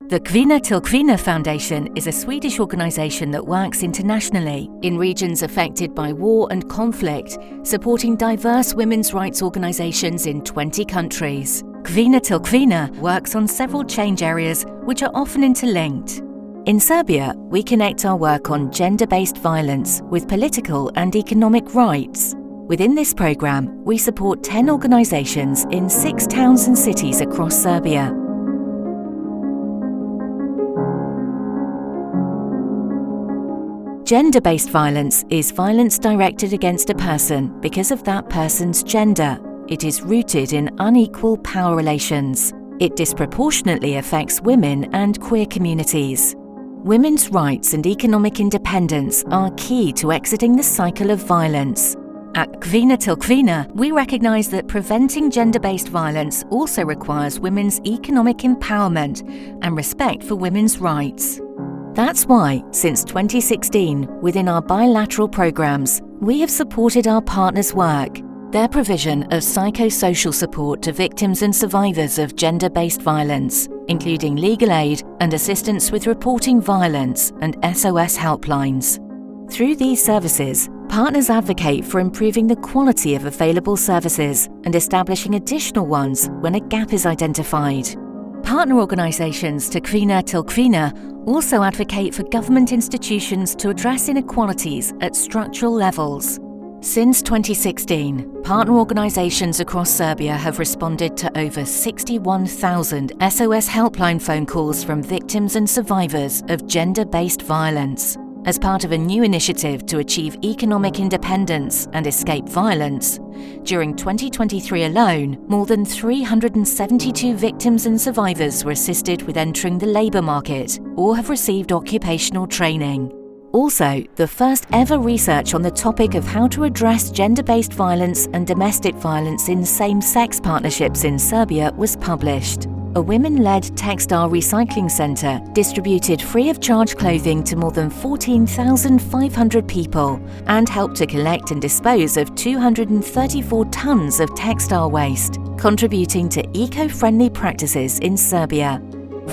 The Kvinna Foundation is a Swedish organisation that works internationally in regions affected by war and conflict, supporting diverse women's rights organisations in 20 countries. Kvinna works on several change areas which are often interlinked. In Serbia, we connect our work on gender-based violence with political and economic rights. Within this programme, we support 10 organisations in 6 towns and cities across Serbia. Gender-based violence is violence directed against a person because of that person's gender. It is rooted in unequal power relations. It disproportionately affects women and queer communities. Women's rights and economic independence are key to exiting the cycle of violence. At Kvinna, we recognise that preventing gender-based violence also requires women's economic empowerment and respect for women's rights. That's why, since 2016, within our bilateral programs, we have supported our partners' work. Their provision of psychosocial support to victims and survivors of gender-based violence, including legal aid and assistance with reporting violence and SOS helplines. Through these services, partners advocate for improving the quality of available services and establishing additional ones when a gap is identified. Partner organisations to Kvinna also advocate for government institutions to address inequalities at structural levels. Since 2016, partner organisations across Serbia have responded to over 61,000 SOS helpline phone calls from victims and survivors of gender-based violence. As part of a new initiative to achieve economic independence and escape violence, during 2023 alone, more than 372 victims and survivors were assisted with entering the labour market or have received occupational training. Also, the first ever research on the topic of how to address gender-based violence and domestic violence in same-sex partnerships in Serbia was published. A women-led textile recycling centre distributed free-of-charge clothing to more than 14,500 people and helped to collect and dispose of 234 tonnes of textile waste, contributing to eco-friendly practices in Serbia.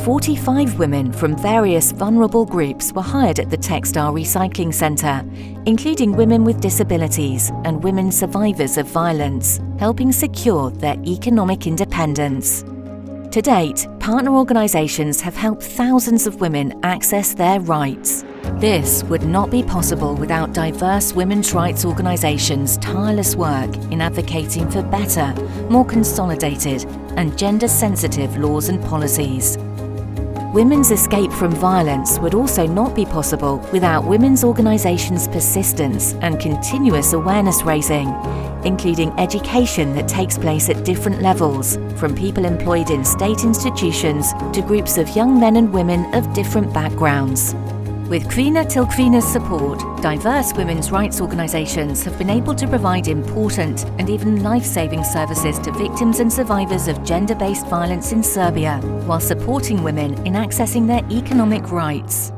45 women from various vulnerable groups were hired at the textile recycling centre, including women with disabilities and women survivors of violence, helping secure their economic independence. To date, partner organisations have helped thousands of women access their rights. This would not be possible without diverse women's rights organisations' tireless work in advocating for better, more consolidated and gender-sensitive laws and policies. Women's escape from violence would also not be possible without women's organisations' persistence and continuous awareness raising, including education that takes place at different levels, from people employed in state institutions to groups of young men and women of different backgrounds. With Kvinna's support, diverse women's rights organisations have been able to provide important and even life-saving services to victims and survivors of gender-based violence in Serbia, while supporting women in accessing their economic rights.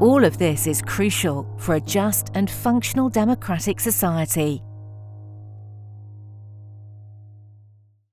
All of this is crucial for a just and functional democratic society.